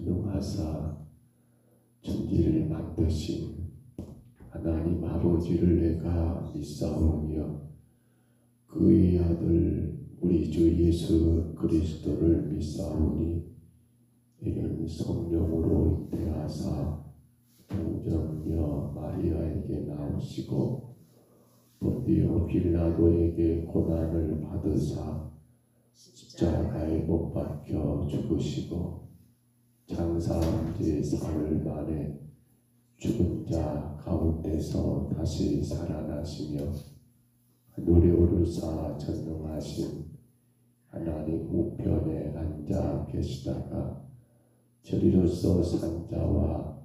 전능하사 천지를 만드신 하나님 아버지를 내가 믿사오며 그의 아들 우리 주 예수 그리스도를 믿사오니 이는 성령으로 잉태하사 동정녀 마리아에게 나오시고 본디오 빌라도에게 고난을 받으사 십자가에 못 박혀 죽으시고 장사한 지 사흘 만에 죽은 자 가운데서 다시 살아나시며 하늘에 오르사 전능하신 하나님 우편에 앉아 계시다가 저리로서 산 자와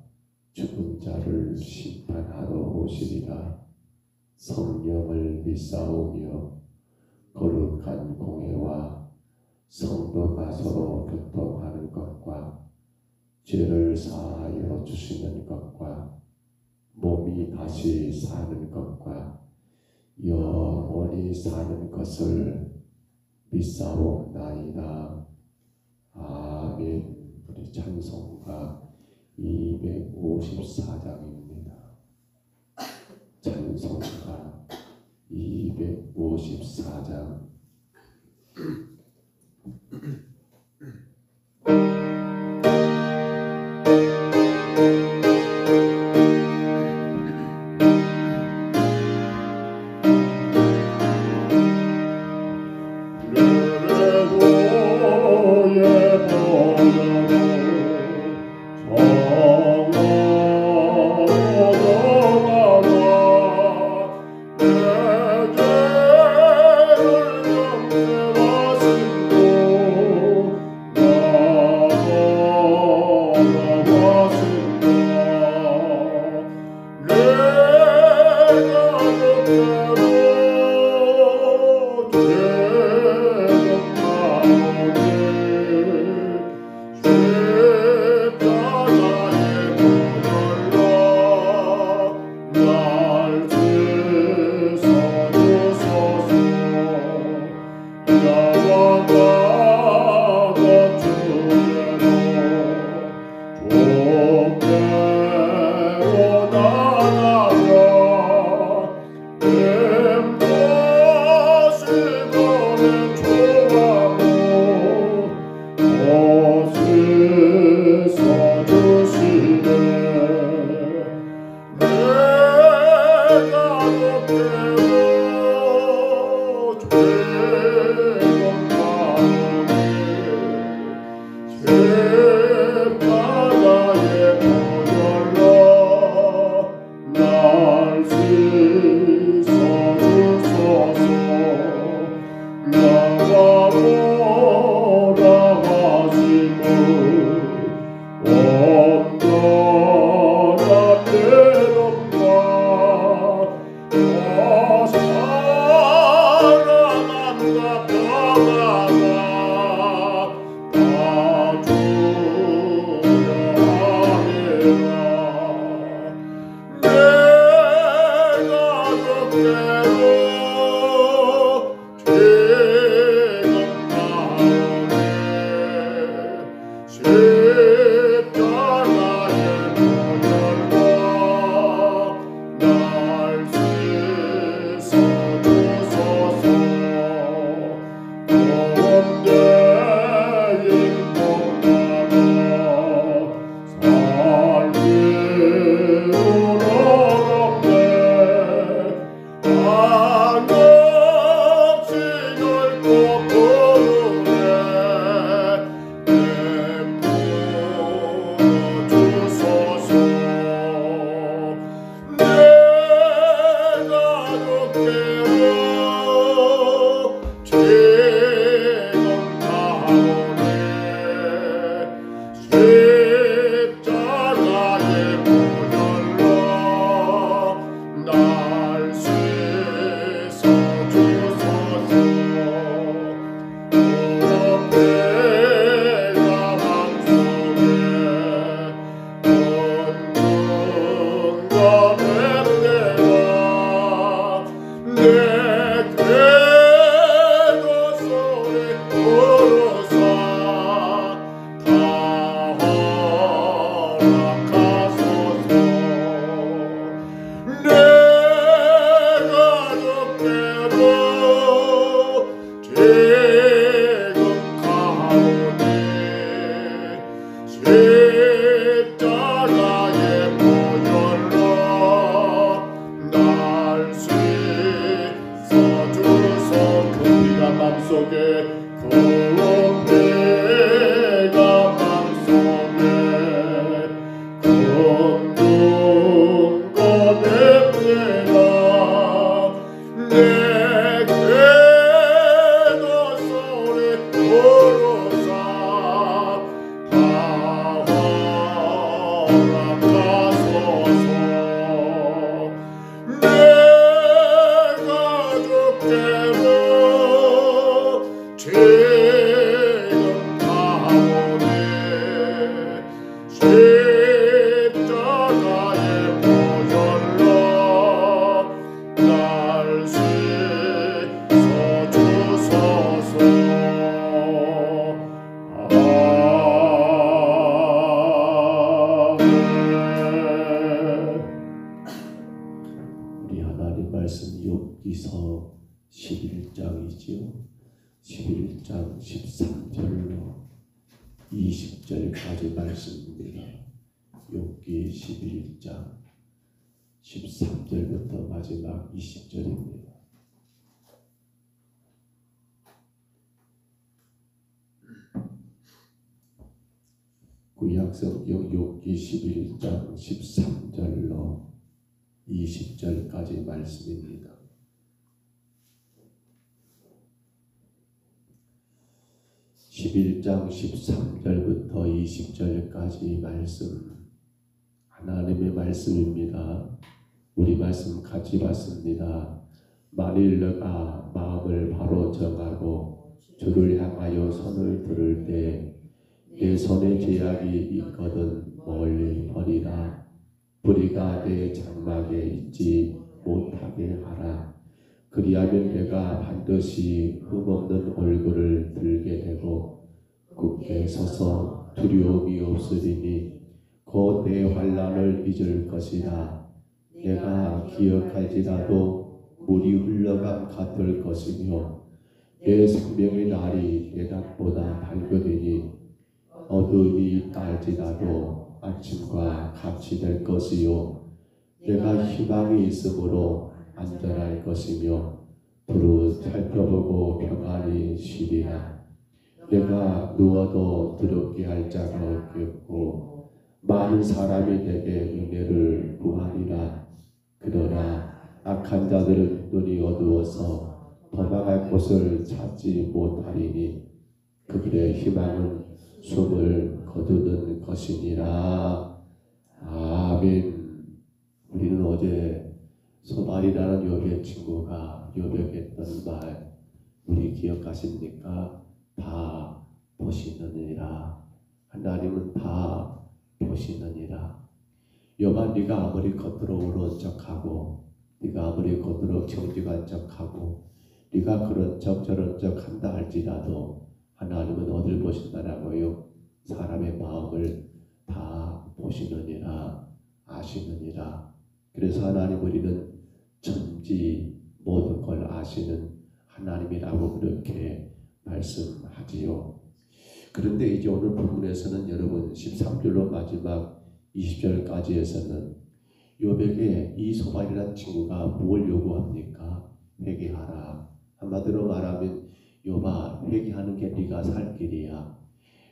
죽은 자를 심판하러 오시리라. 성령을 믿사오며 거룩한 공회와 성도가 서로 교통하는 것과 죄를 사하여 주시는 것과 몸이 다시 사는 것과 영원히 사는 것을 믿사옵나이다. 아멘. 우리 찬송가 254장입니다. 찬송가 254장. 내 죄를 십자가의 보혈로 날 씻어주소. 그 피가 맘속에 그 피가 맘속에 금융 꺼냅니다. 내게도 소리 부르사 허락하소서. 내가 죽게도 지금 가오니 십자가의 보혈로 날 씻어주소서. 우리 하나님 말씀 욥기서 11장이지요. 11장 13절로 20절까지 말씀입니다. 욥기 11장 13절부터 마지막 20절입니다. 구약성경 욥기 11장 13절로 20절까지 말씀입니다. (11장 13절부터 20절까지) 말씀, 하나님의 말씀입니다. 우리 말씀 같이 받습니다. 만일 너가 마음을 바로 정하고 주를 향하여 손을 들을 때 내 손에 제약이 있거든 멀리 버리라. 불의가 내 장막에 있지 못하게 하라. 그리하면 내가 반드시 흠없는 얼굴을 들게 되고 굳게 서서 두려움이 없으리니 곧 내 환난을 잊을 것이라. 내가 기억할지라도 물이 흘러감 같을 것이며 내 생명의 날이 내 낮보다 밝으리니 어두움이 있다 할지라도 아침과 같이 될 것이요 내가 희망이 있으므로 안전할 것이며 두루 살펴보고 평안히 쉬리라. 내가 누워도 두렵게 할 자가 없겠고 많은 사람이 내게 은혜를 구하리라. 그러나 악한 자들은 눈이 어두워서 도망할 곳을 찾지 못하리니 그들의 희망은 숨을 거두는 것이니라. 아멘. 우리는 어제 소발이라는 욥의 친구가 욥에게 했던 말 우리 기억하십니까? 다 보시느니라. 하나님은 다 보시느니라. 욥아, 네가 아무리 겉으로 우는 척하고 네가 아무리 겉으로 정직한 척하고 네가 그런 척 저런 척 한다 할지라도 하나님은 어딜 보신다라고요? 사람의 마음을 다 보시느니라, 아시느니라. 그래서 하나님 우리는 천지 모든 걸 아시는 하나님이라고 그렇게 말씀하지요. 그런데 이제 오늘 본문에서는 여러분 13절로 마지막 20절까지에서는 욥에게 이 소발이라는 친구가 뭘 요구합니까? 회개하라. 한마디로 말하면 욥아, 회개하는 게 네가 살 길이야.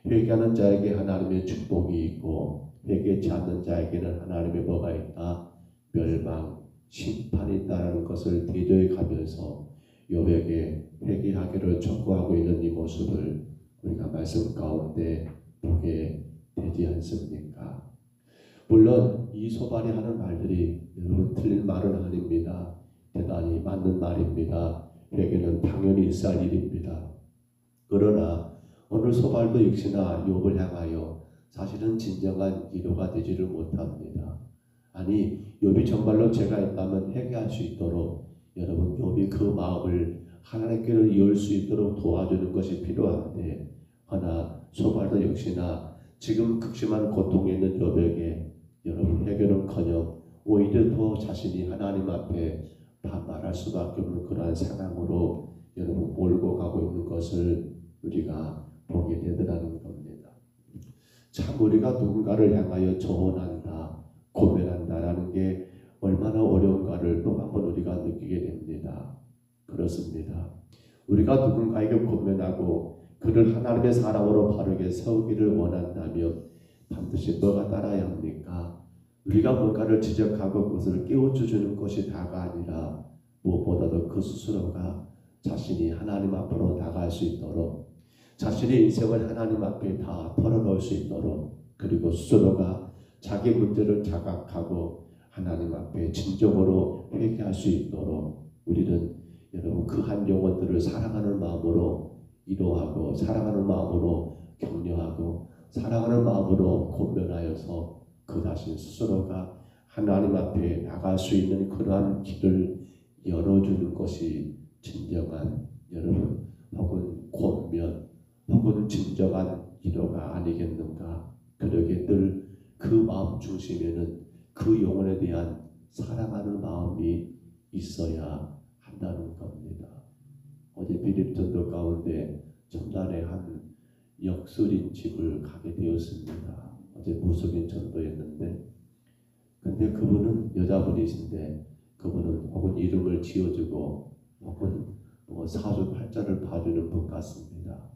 회개하는 자에게 하나님의 축복이 있고 회개치 않는 자에게는 하나님의 뭐가 있다? 멸망, 심판이 있다는 것을 대조해 가면서 욥에게 회개하기를 촉구하고 있는 이 모습을 우리가 말씀 가운데 보게 되지 않습니까? 물론 이 소발이 하는 말들이 여러분 틀린 말은 아닙니다. 대단히 맞는 말입니다. 회개는 당연히 있을 일입니다. 그러나 오늘 소발도 역시나 욥을 향하여 사실은 진정한 위로가 되지를 못합니다. 아니 욥이 정말로 죄가 있다면 회개할 수 있도록 여러분 욥이 그 마음을 하나님께로 이을 수 있도록 도와주는 것이 필요한데 하나 소발도 역시나 지금 극심한 고통에 있는 욥에게 여러분 회개는커녕 오히려 더 자신이 하나님 앞에 반발할 수밖에 없는 그러한 상황으로 여러분 몰고 가고 있는 것을 우리가 보게 되더라는 겁니다. 참 우리가 누군가를 향하여 조언한다, 고면한다라는 게 얼마나 어려운가를 또 한번 우리가 느끼게 됩니다. 그렇습니다. 우리가 누군가에게 고면하고 그를 하나님의 사람으로 바르게 세우기를 원한다면 반드시 뭐가 따라야 합니까? 우리가 뭔가를 지적하고 그것을 깨우쳐주는 것이 다가 아니라 무엇보다도 그 스스로가 자신이 하나님 앞으로 나갈 수 있도록, 자신의 인생을 하나님 앞에 다 털어놓을 수 있도록, 그리고 스스로가 자기 문제를 자각하고 하나님 앞에 진정으로 회개할 수 있도록 우리는 여러분 그 한 영혼들을 사랑하는 마음으로 위로하고, 사랑하는 마음으로 격려하고, 사랑하는 마음으로 권면하여서 그 자신 스스로가 하나님 앞에 나갈 수 있는 그러한 길을 열어주는 것이 진정한 여러분 혹은 권면 혹은 진정한 위로가 아니겠는가. 그러게 늘 그 마음 중심에는 그 영혼에 대한 사랑하는 마음이 있어야 한다는 겁니다. 어제 비립전도 가운데 전날에 한 역술인 집을 가게 되었습니다. 어제 무속인 전도였는데, 근데 그분은 여자분이신데 그분은 혹은 이름을 지어주고 혹은 뭐 사주팔자를 봐주는 분 같습니다.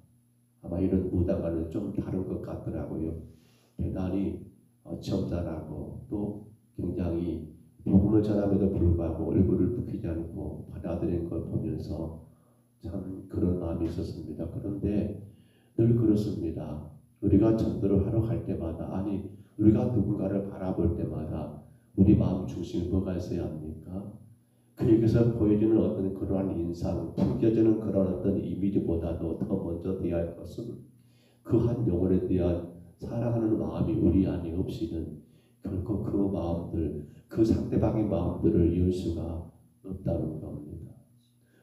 아마 이런 무당과는 좀 다른 것 같더라고요. 대단히 점잖하고 또 굉장히 복음을 전함에도 불구하고 얼굴을 붉히지 않고 받아들인 걸 보면서 참 그런 마음이 있었습니다. 그런데 늘 그렇습니다. 우리가 전도를 하러 갈 때마다, 아니 우리가 누군가를 바라볼 때마다 우리 마음 중심에 뭐가 있어야 합니까? 그에게서 보여지는 어떤 그러한 인상, 풍겨지는 그런 어떤 이미지보다도 더 먼저 되어야 할 것은 그 한 영혼에 대한 사랑하는 마음이 우리 안에 없이는 결코 그 마음들, 그 상대방의 마음들을 이을 수가 없다는 겁니다.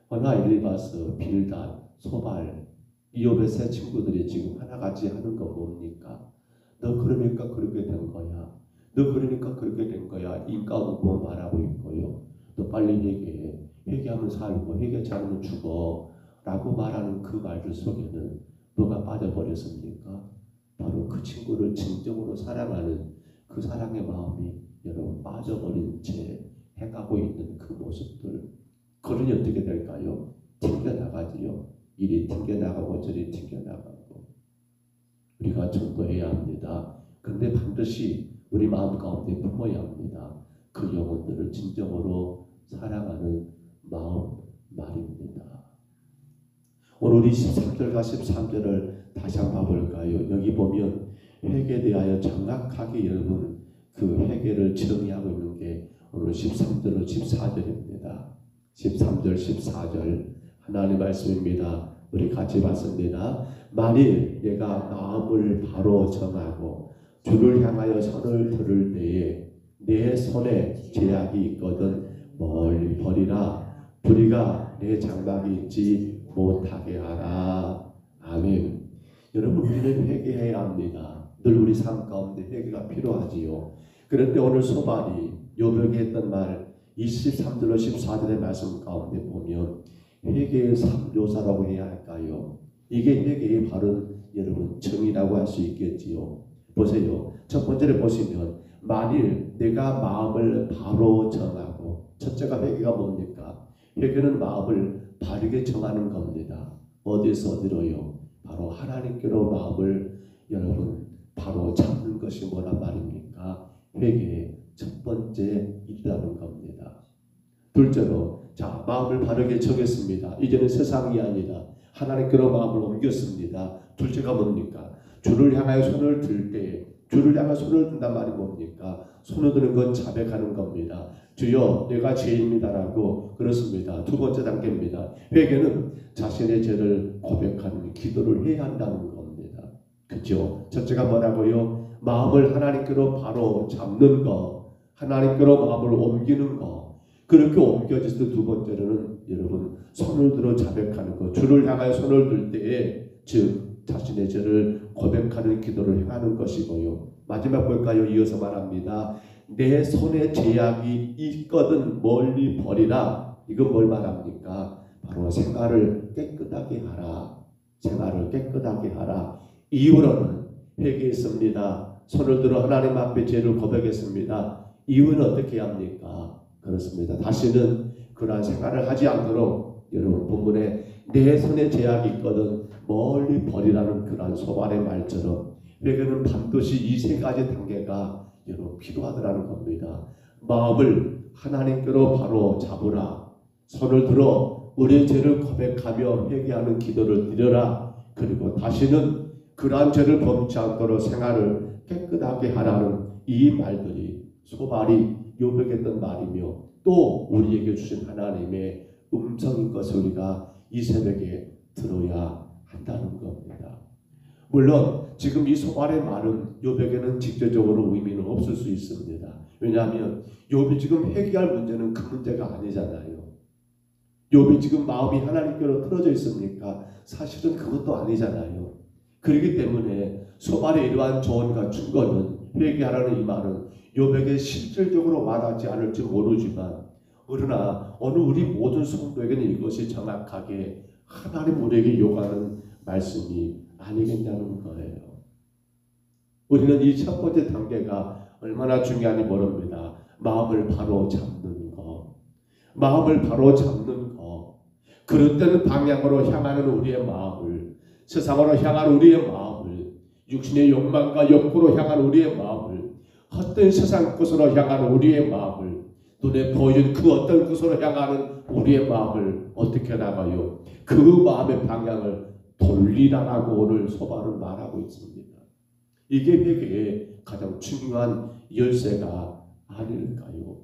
어느 엘리바스, 빌단, 소발, 이욥의 세 친구들이 지금 하나같이 하는 건 뭡니까? 너 그러니까 그렇게 된 거야. 너 그러니까 그렇게 된 거야. 인과응보 말하고 있고요. 너 빨리 회개해. 회개하면 살고 회개치 않으면 죽어. 라고 말하는 그 말들 속에는 뭐가 빠져버렸습니까? 바로 그 친구를 진정으로 사랑하는 그 사랑의 마음이 여러분 빠져버린 채 해가고 있는 그 모습들. 그러니 어떻게 될까요? 튕겨나가지요. 이리 튕겨나가고 저리 튕겨나가고. 우리가 전도해야 합니다. 그런데 반드시 우리 마음 가운데 품어야 합니다. 그 영혼들을 진정으로 사랑하는 마음 말입니다. 오늘 우리 13절과 13절을 다시 한번 볼까요? 여기 보면 회개에 대하여 정확하게 여러분 그 회개를 정의하고 있는 게 오늘 13절로 14절입니다. 13절 14절 하나님의 말씀입니다. 우리 같이 봤습니다. 만일 내가 마음을 바로 정하고 주를 향하여 손을 들을 때에 내 손에 제약이 있거든 멀리 버리라. 불의가 내 장막이 있지 못하게 하라. 아멘. 여러분 우리는 회개해야 합니다. 늘 우리 삶 가운데 회개가 필요하지요. 그런데 오늘 소발이 욥에게 했던 말 23절로 14절의 말씀 가운데 보면 회개의 3요사라고 해야 할까요? 이게 회개의 바른 여러분 정의라고 할 수 있겠지요. 보세요. 첫 번째를 보시면 만일 내가 마음을 바로 정하고, 첫째가 회개가 뭡니까? 회개는 마음을 바르게 정하는 겁니다. 어디서 어디로요? 바로 하나님께로 마음을 여러분 바로 잡는 것이 뭐란 말입니까? 회개의 첫 번째 일이라는 겁니다. 둘째로 자 마음을 바르게 정했습니다. 이제는 세상이 아니라 하나님께로 마음을 옮겼습니다. 둘째가 뭡니까? 주를 향하여 손을 들 때, 주를 향하여 손을 든단 말이 뭡니까? 손을 드는 건 자백하는 겁니다. 주여 내가 죄인입니다라고. 그렇습니다. 두 번째 단계입니다. 회개는 자신의 죄를 고백하는 기도를 해야 한다는 겁니다. 그렇죠? 첫째가 뭐라고요? 마음을 하나님께로 바로 잡는 것, 하나님께로 마음을 옮기는 것. 그렇게 옮겨졌을 때 두 번째로는 여러분 손을 들어 자백하는 것. 주를 향하여 손을 들 때에 즉 자신의 죄를 고백하는 기도를 행하는 것이고요. 마지막 볼까요? 이어서 말합니다. 내 손에 제약이 있거든 멀리 버리라. 이건 뭘 말합니까? 바로 생활을 깨끗하게 하라. 생활을 깨끗하게 하라. 이유로는 회개했습니다. 손을 들어 하나님 앞에 죄를 고백했습니다. 이후는 어떻게 합니까? 그렇습니다. 다시는 그러한 생활을 하지 않도록 여러분 본문에 내 손에 죄악이 있거든 멀리 버리라는 그러한 소발의 말처럼 회개는 반드시 이 세 가지 단계가 여러분 필요하더라는 겁니다. 마음을 하나님께로 바로 잡으라. 손을 들어 우리의 죄를 고백하며 회개하는 기도를 드려라. 그리고 다시는 그러한 죄를 범치 않도록 생활을 깨끗하게 하라는 이 말들이 소발이 요백했던 말이며 또 우리에게 주신 하나님의 음성인 것을 우리가 이 새벽에 들어야 한다는 겁니다. 물론 지금 이 소발의 말은 욥에게는 직접적으로 의미는 없을 수 있습니다. 왜냐하면 욥이 지금 회개할 문제는 그 문제가 아니잖아요. 욥이 지금 마음이 하나님께로 틀어져 있습니까? 사실은 그것도 아니잖아요. 그렇기 때문에 소발의 이러한 조언과 충고는 회개하라는 이 말은 욥에게 실질적으로 와닿지 않을지 모르지만 그러나 오늘 우리 모든 성도에게는 이것이 정확하게 하나님 우리에게 요구하는 말씀이 아니겠냐는 거예요. 우리는 이 첫 번째 단계가 얼마나 중요한지 모릅니다. 마음을 바로 잡는 것. 마음을 바로 잡는 것. 그릇된 방향으로 향하는 우리의 마음을, 세상으로 향하는 우리의 마음을, 육신의 욕망과 욕구로 향하는 우리의 마음을, 헛된 세상 것으로 향하는 우리의 마음을, 눈에 보이는 그 어떤 것으로 향하는 우리의 마음을 어떻게 나가요? 그 마음의 방향을 돌리라라고 오늘 소발은 말하고 있습니다. 이게 회개의 가장 중요한 열쇠가 아닐까요?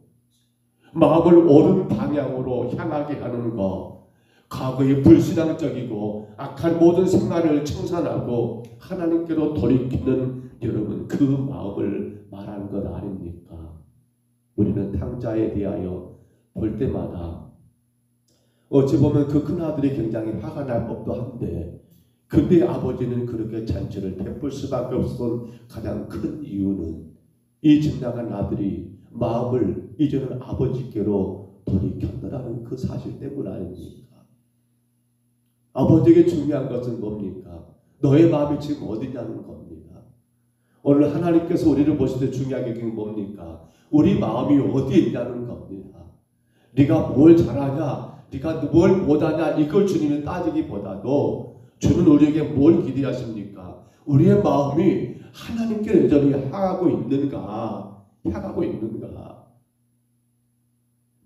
마음을 옳은 방향으로 향하게 하는 것, 과거의 불신앙적이고 악한 모든 생활을 청산하고 하나님께로 돌이키는 여러분 그 마음을 말하는 것 아닙니까? 우리는 탕자에 대하여 볼 때마다 어찌 보면 그 큰아들이 굉장히 화가 날 법도 한데 근데 아버지는 그렇게 잔치를 베풀 수밖에 없었던 가장 큰 이유는 이 진나간 아들이 마음을 이제는 아버지께로 돌이켰다라는 그 사실 때문 아닙니까? 아버지에게 중요한 것은 뭡니까? 너의 마음이 지금 어디냐는 겁니다. 오늘 하나님께서 우리를 보실 때 중요한 게 뭡니까? 우리 마음이 어디에 있냐는 겁니다. 네가 뭘 잘하냐? 네가 뭘 못하냐? 이걸 주님이 따지기보다도 주는 우리에게 뭘 기대하십니까? 우리의 마음이 하나님께 여전히 향하고 있는가? 향하고 있는가?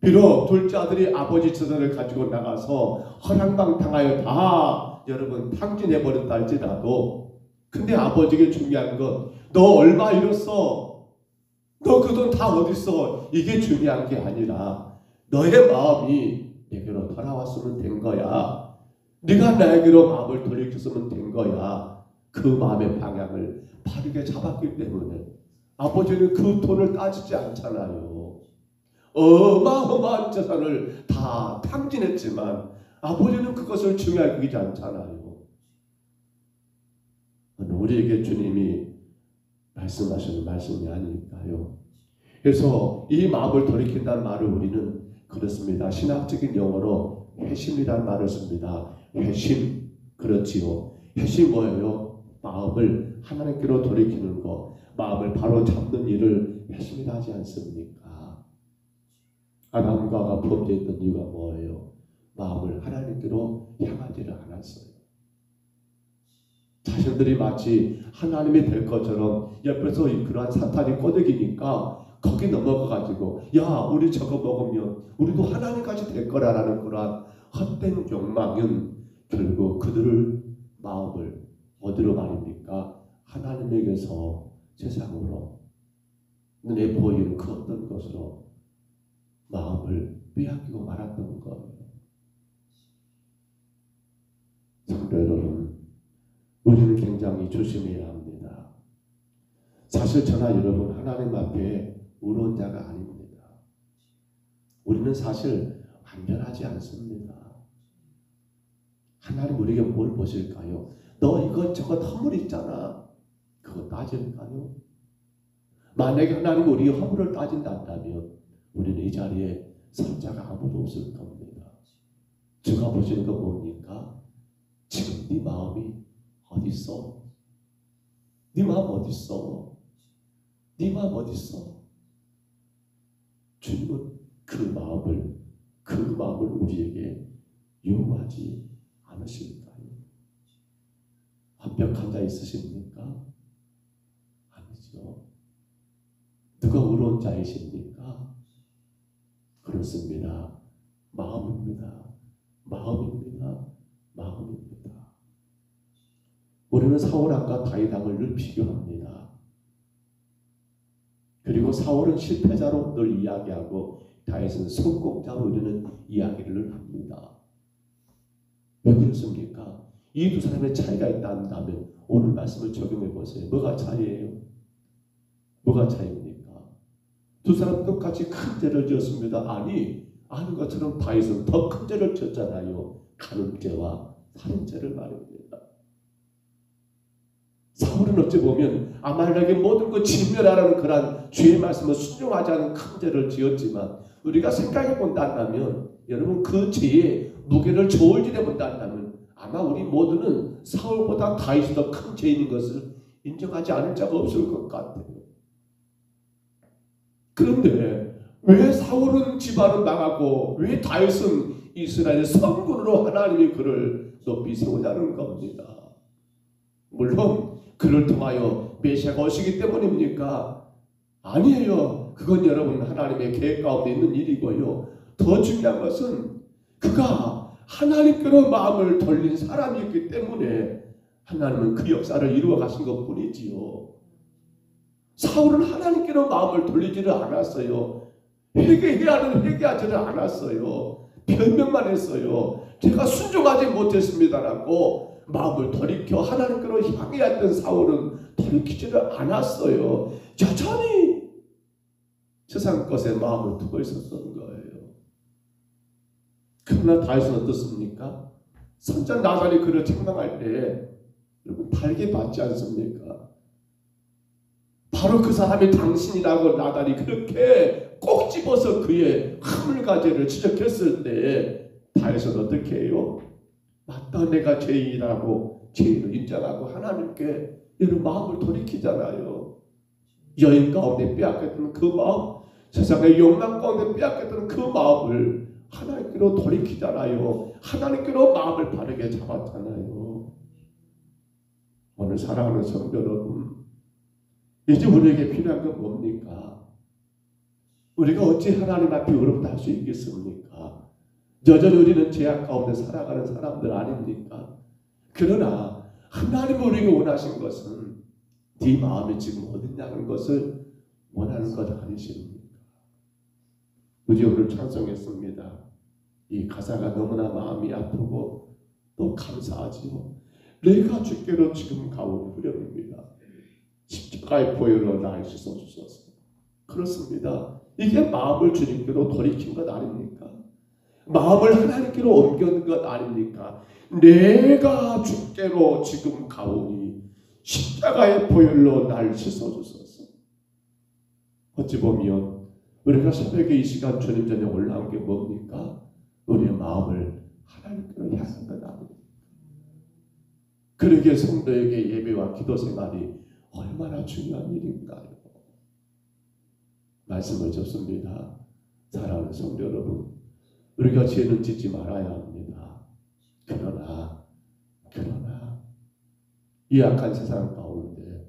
비록 둘째 아들이 아버지 재산을 가지고 나가서 허랑방탕하여 다 여러분 탕진해버렸다 할지라도 근데 아버지에게 중요한 건 너 얼마 잃었어? 너 그 돈 다 어딨어? 이게 중요한 게 아니라 너의 마음이 내게로 돌아왔으면 된 거야. 네가 나에게로 마음을 돌이켰으면 된 거야. 그 마음의 방향을 바르게 잡았기 때문에 아버지는 그 돈을 따지지 않잖아요. 어마어마한 재산을 다 탕진했지만 아버지는 그것을 중요하게 여기지 않잖아요. 우리에게 주님이 말씀하시는 말씀이 아닐까요? 그래서 이 마음을 돌이킨다는 말을 우리는 그렇습니다. 신학적인 용어로 회심이라는 말을 씁니다. 회심, 그렇지요. 회심 뭐예요? 마음을 하나님께로 돌이키는 것, 마음을 바로 잡는 일을 회심이라 하지 않습니까? 아담과 하와가 범죄했던 이유가 뭐예요? 마음을 하나님께로 향하지를 않았어요. 자신들이 마치 하나님이 될 것처럼 옆에서 그러한 사탄이 꼬드기니까 거기 넘어가가지고 야 우리 저거 먹으면 우리도 하나님까지 될 거라라는 그러한 헛된 욕망은 결국 그들을 마음을 어디로 말입니까? 하나님에게서 세상으로 눈에 보이는 그 어떤 것으로 마음을 빼앗기고 말았던 거예요. 성도 여러분, 우리는 굉장히 조심해야 합니다. 사실 저나 여러분 하나님 앞에 의로운 자가 아닙니다. 우리는 사실 완전하지 않습니다. 하나님 우리에게 뭘 보실까요? 너 이것저것 허물 있잖아. 그거 따질까요? 만약에 하나님 우리의 허물을 따진다면 우리는 이 자리에 설 자가 아무도 없을 겁니다. 주가 보시는 건 뭡니까? 지금 네 마음이 어디 있어? 네 마음 어디 있어? 네 마음 어디 있어? 주님은 그 마음을 우리에게 요구하지 않으실까요? 완벽한 자 있으십니까? 아니죠. 누가 의로운 자이십니까? 그렇습니다. 마음입니다. 마음입니다. 마음입니다. 우리는 사울왕과 다윗왕을 늘 비교합니다. 그리고 사울은 실패자로 늘 이야기하고 다윗은 성공자로 우리는 이야기를 합니다. 왜 그렇습니까? 이 두 사람의 차이가 있다 한다면 오늘 말씀을 적용해 보세요. 뭐가 차이예요? 뭐가 차이입니까? 두 사람 똑같이 큰 죄를 지었습니다. 아니, 아는 것처럼 다윗은 더 큰 죄를 지었잖아요. 간음죄와 살인죄를 말입니다. 사울은 어찌 보면 아말렉의 모든 것 진멸하라는 그런 주의 말씀을 순종하지 않은 큰 죄를 지었지만 우리가 생각해 본다면 여러분 그 죄의 무게를 저울질해 본다면 아마 우리 모두는 사울보다 다윗이 더 큰 죄인인 것을 인정하지 않을 자가 없을 것 같아요. 그런데 왜 사울은 집안은 망하고 왜 다윗은 이스라엘의 성군으로 하나님이 그를 높이 세우자는 겁니다. 물론 그를 통하여 메시아가 오시기 때문입니까? 아니에요. 그건 여러분 하나님의 계획 가운데 있는 일이고요. 더 중요한 것은 그가 하나님께로 마음을 돌린 사람이었기 때문에 하나님은 그 역사를 이루어 가신 것뿐이지요. 사울은 하나님께로 마음을 돌리지를 않았어요. 회개해야 하는 회개하지를 않았어요. 변명만 했어요. 제가 순종하지 못했습니다라고 마음을 돌이켜 하나님께로 향해야 했던 사울은 돌이키지를 않았어요. 여전히 세상 것에 마음을 두고 있었던 거예요. 그러나 다윗은 어떻습니까? 선장 나단이 그를 책망할 때 여러분 달게 받지 않습니까? 바로 그 사람이 당신이라고 나단이 그렇게 꼭 집어서 그의 하물가제를 지적했을 때 다윗은 어떻게 해요? 맞다, 내가 죄인이라고 죄인을 인정하고 하나님께 이런 마음을 돌이키잖아요. 여인 가운데 빼앗겼던 그 마음, 세상의 욕망 가운데 빼앗겼던 그 마음을 하나님께로 돌이키잖아요. 하나님께로 마음을 바르게 잡았잖아요. 오늘 사랑하는 성도 여러분, 이제 우리에게 필요한 건 뭡니까? 우리가 어찌 하나님 앞에 의롭다 할 수 있겠습니까? 여전히 우리는 죄악 가운데 살아가는 사람들 아닙니까? 그러나 하나님 우리에게 원하신 것은 네 마음이 지금 어딨냐는 것을 원하는 것 아니십니까? 우리 오늘 찬송했습니다. 이 가사가 너무나 마음이 아프고 또 감사하지요. 내가 주께로 지금 가온 후렴입니다. 십자가의 보혈로 나를 씻어주소서. 그렇습니다. 이게 마음을 주님께로 돌이킨 것 아닙니까? 마음을 하나님께로 옮겨는 것 아닙니까? 내가 주께로 지금 가오니 십자가의 보혈로 나를 씻어주소서. 어찌 보면 우리가 새벽에 이 시간 주님 전에 올라온 게 뭡니까? 우리의 마음을 하나님께로 향한 것 아닙니까? 그러기에 성도에게 예배와 기도 생활이 얼마나 중요한 일인가요? 말씀을 접습니다. 사랑하는 성도 여러분, 우리가 죄는 짓지 말아야 합니다. 그러나 이 악한 세상 가운데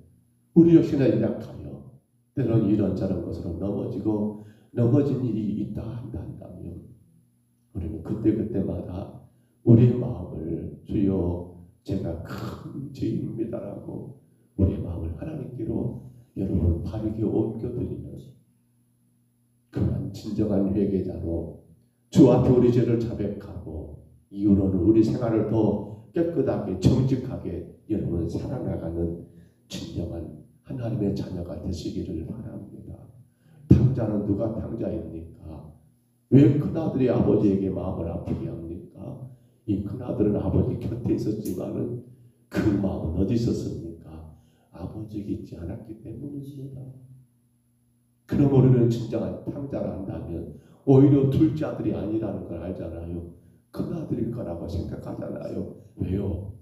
우리 역시나 연약하여 때로는 이런저런 것으로 넘어진 일이 있다 한다면 우리는 그때마다 우리의 마음을 주여 제가 큰 죄인입니다라고 우리의 마음을 하나님께로 여러분 바르게 옮겨드리는 그런 진정한 회개자로 주 앞에 우리 죄를 자백하고 이후로는 우리 생활을 더 깨끗하게 정직하게 여러분 살아나가는 진정한 하나님의 자녀가 되시기를 바랍니다. 탕자는 누가 탕자입니까? 왜 큰아들이 아버지에게 마음을 아프게 합니까? 이 큰아들은 아버지 곁에 있었지만은 그 마음은 어디 있었습니까? 아버지에게 있지 않았기 때문입니다. 그럼 우리는 진정한 탕자를 한다면 오히려 둘째 아들이 아니라는 걸 알잖아요. 큰아들일 거라고 생각하잖아요. 왜요?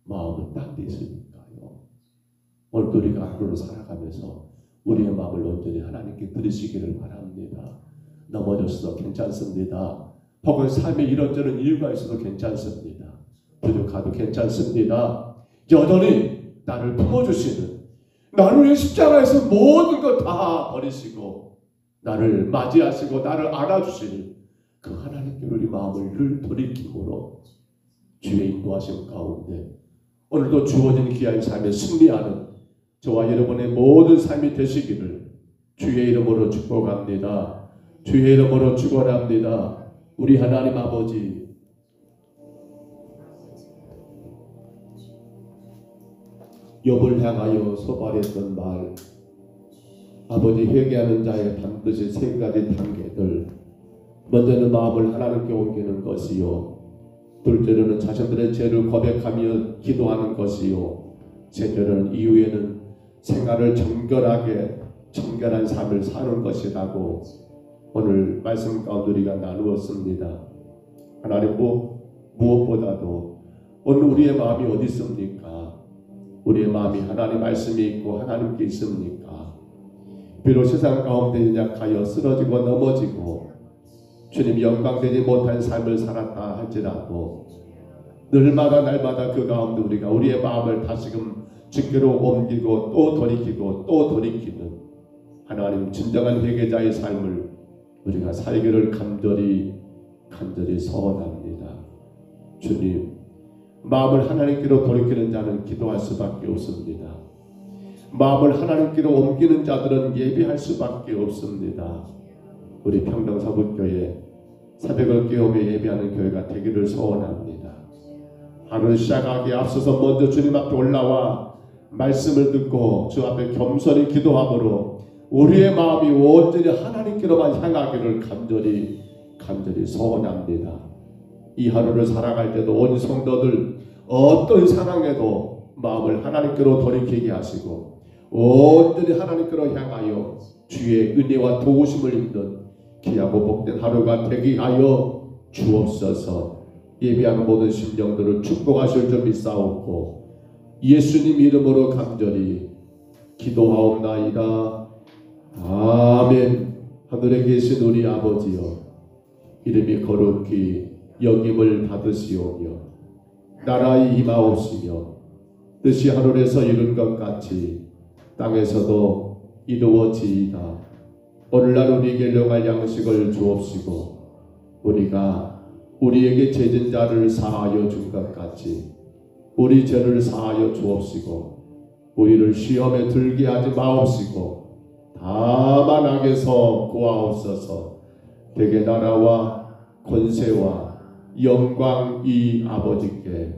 마음은 딴 데 있으니까요. 오늘도 우리가 하루를 살아가면서 우리의 마음을 온전히 하나님께 드리시기를 바랍니다. 넘어졌어도 괜찮습니다. 혹은 삶에 이런저런 이유가 있어도 괜찮습니다. 부족하도 괜찮습니다. 여전히 나를 품어주시는, 나를 위해 십자가에서 모든 것 다 버리시고 나를 맞이하시고 나를 안아주시는 그 하나님께 우리 마음을 늘 돌이킴으로 주의 인도하심 가운데 오늘도 주어진 귀한 삶에 승리하는 저와 여러분의 모든 삶이 되시기를 주의 이름으로 축복합니다. 주의 이름으로 축원합니다. 우리 하나님 아버지, 욥을 향하여 소발했던 말, 아버지 회개하는 자의 반드시 세 가지 단계들, 먼저는 마음을 하나님께 옮기는 것이요, 둘째로는 자신들의 죄를 고백하며 기도하는 것이요, 셋째로는 이후에는 생활을 정결한 삶을 사는 것이라고 오늘 말씀 가운데 우리가 나누었습니다. 하나님, 무엇보다도 오늘 우리의 마음이 어디 있습니까? 우리의 마음이 하나님 말씀이 있고 하나님께 있습니까? 비록 세상 가운데 약하여 쓰러지고 넘어지고 주님 영광되지 못한 삶을 살았다 할지라도 날마다 그 가운데 우리가 우리의 마음을 다시금 주께로 옮기고 또 돌이키고 또 돌이키는 하나님 진정한 회개자의 삶을 우리가 살기를 간절히 소원합니다. 주님, 마음을 하나님께로 돌이키는 자는 기도할 수밖에 없습니다. 마음을 하나님께로 옮기는 자들은 예배할 수밖에 없습니다. 우리 평등서북교회 새벽을 깨우며 예배하는 교회가 되기를 소원합니다. 하루를 시작하기에 앞서서 먼저 주님 앞에 올라와 말씀을 듣고 주 앞에 겸손히 기도함으로 우리의 마음이 온전히 하나님께로만 향하기를 간절히 소원합니다. 이 하루를 살아갈 때도 온 성도들 어떤 상황에도 마음을 하나님께로 돌이키게 하시고 온전히 하나님께로 향하여 주의 은혜와 도우심을 입는 귀하고 복된 하루가 되게 하여 주옵소서. 예배하는 모든 심령들을 축복하실 줄 믿사옵고 예수님 이름으로 간절히 기도하옵나이다. 아멘. 하늘에 계신 우리 아버지여, 이름이 거룩히 여김을 받으시오며 나라의 임하옵시며 뜻이 하늘에서 이룬 것 같이 땅에서도 이루어지이다. 오늘날 우리에게 일용할 양식을 주옵시고 우리가 우리에게 죄진 자를 사하여 준 것 같이 우리 죄를 사하여 주옵시고 우리를 시험에 들게 하지 마옵시고 다만 악에서 구하옵소서. 대개 나라와 권세와 영광이 아버지께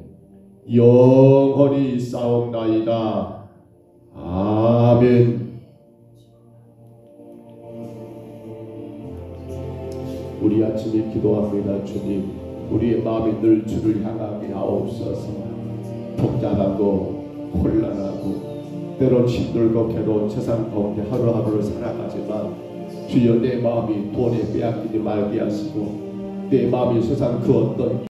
영원히 있사옵나이다. 아멘. 우리 아침에 기도합니다. 주님, 우리의 마음이 늘 주를 향하게 하옵소서. 복잡하고 혼란하고 때론 힘들고 괴로운 세상 가운데 하루하루를 살아가지만 주여 내 마음이 돈에 빼앗기지 말게 하시고 내 마음이 세상 그 어떤